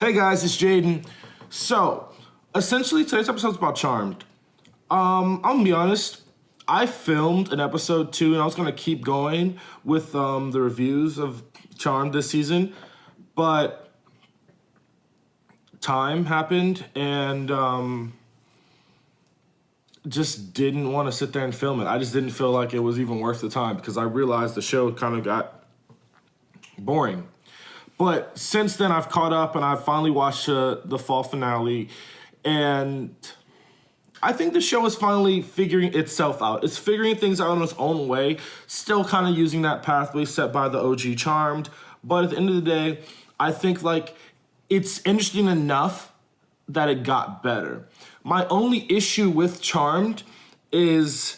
Hey guys, it's Jaden. So, essentially today's episode is about Charmed. I'm gonna be honest, I filmed an episode 2 and I was gonna keep going with the reviews of Charmed this season, but time happened and just didn't want to sit there and film it. I just didn't feel like it was even worth the time because I realized the show kind of got boring. But since then, I've caught up and I've finally watched the fall finale. And I think the show is finally figuring itself out. It's figuring things out in its own way, still kind of using that pathway set by the OG Charmed. But at the end of the day, I think like it's interesting enough that it got better. My only issue with Charmed is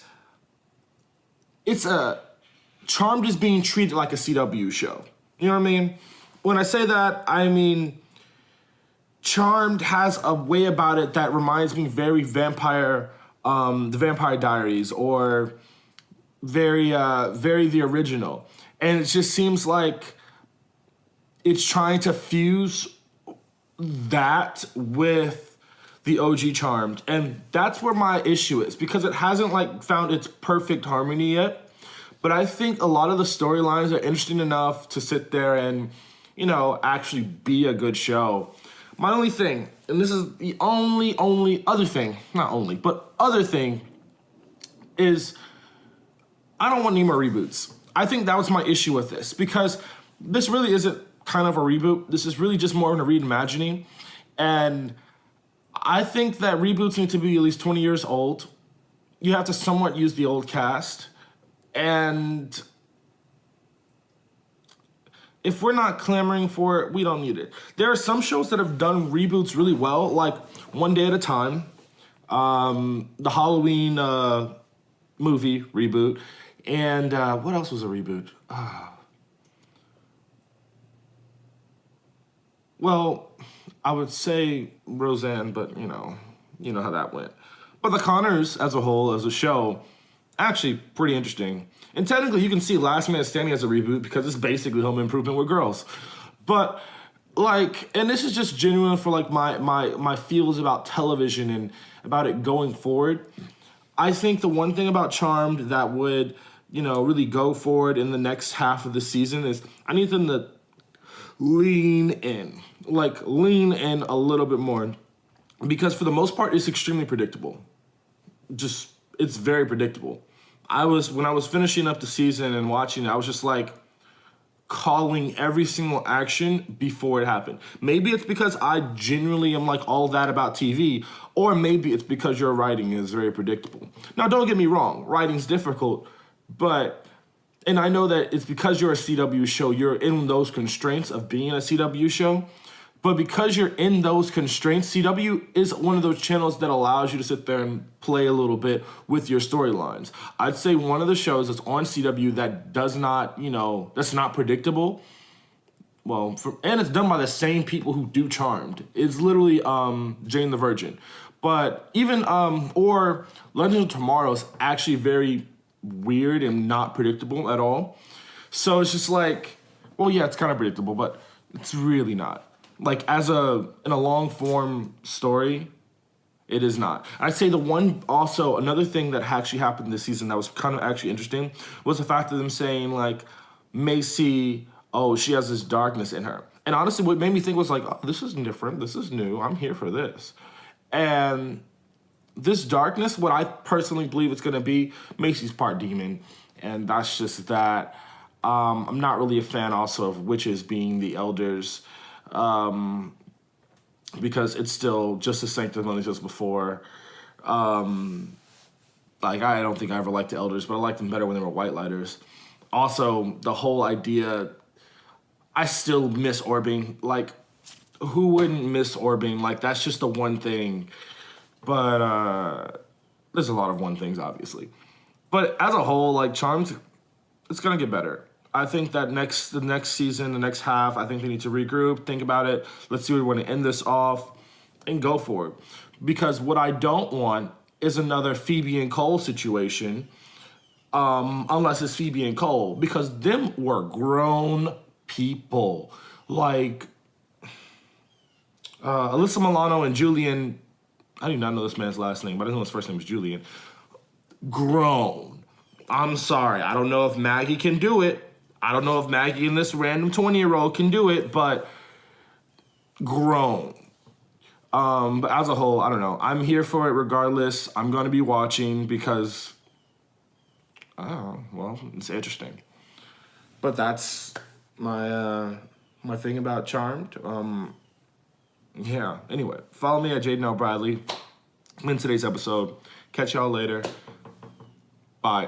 Charmed is being treated like a CW show. You know what I mean? When I say that, I mean Charmed has a way about it that reminds me very the Vampire Diaries, or very the original. And it just seems like it's trying to fuse that with the OG Charmed. And that's where my issue is, because it hasn't like found its perfect harmony yet. But I think a lot of the storylines are interesting enough to sit there and, you know, actually be a good show. My only thing, and this is the only other thing, not only, but other thing, is I don't want any more reboots. I think that was my issue with this, because this really isn't kind of a reboot. This is really just more of a reimagining. And I think that reboots need to be at least 20 years old. You have to somewhat use the old cast. And if we're not clamoring for it, we don't need it. There are some shows that have done reboots really well, like One Day at a Time, the Halloween movie reboot, and what else was a reboot? Well, I would say Roseanne, but you know how that went. But The Conners as a whole, as a show, actually pretty interesting. And technically you can see Last Man Standing as a reboot because it's basically Home Improvement with girls. But like, and this is just genuine for like my feels about television and about it going forward. I think the one thing about Charmed that would, really go forward in the next half of the season is I need them to lean in a little bit more. Because for the most part, it's extremely predictable. It's very predictable. When I was finishing up the season and watching it, I was just like calling every single action before it happened. Maybe it's because I genuinely am like all that about TV, or maybe it's because your writing is very predictable. Now, don't get me wrong, writing's difficult, and I know that it's because you're a CW show, you're in those constraints of being a CW show. But because you're in those constraints, CW is one of those channels that allows you to sit there and play a little bit with your storylines. I'd say one of the shows that's on CW that does not, that's not predictable, and it's done by the same people who do Charmed. It's literally Jane the Virgin. But even, or Legends of Tomorrow is actually very weird and not predictable at all. So it's just like, well, yeah, it's kind of predictable, but it's really not. Like in a long form story, it is not. I'd say another thing that actually happened this season that was kind of actually interesting was the fact of them saying like Macy, she has this darkness in her. And honestly, what made me think was like, oh, this is different. This is new. I'm here for this. And this darkness, what I personally believe it's going to be, Macy's part demon. And that's just that. I'm not really a fan also of witches being the elders. Because it's still just as sanctimonious as before. I don't think I ever liked the elders, but I liked them better when they were white lighters. Also, the whole idea, I still miss orbing. Like, who wouldn't miss orbing? Like, that's just the one thing. But there's a lot of one things, obviously. But as a whole, like, Charmed, it's gonna get better. I think that the next season, the next half, I think they need to regroup, think about it. Let's see where we want to end this off and go for it. Because what I don't want is another Phoebe and Cole situation, unless it's Phoebe and Cole, because them were grown people. Like, Alyssa Milano and Julian, I do not know this man's last name, but I know his first name is Julian. Grown. I'm sorry. I don't know if Maggie can do it. I don't know if Maggie and this random 20-year-old can do it, but grown. But as a whole, I don't know. I'm here for it regardless. I'm going to be watching because, well, it's interesting. But that's my my thing about Charmed. Yeah, anyway, follow me at Jaden L. Bradley in today's episode. Catch y'all later. Bye.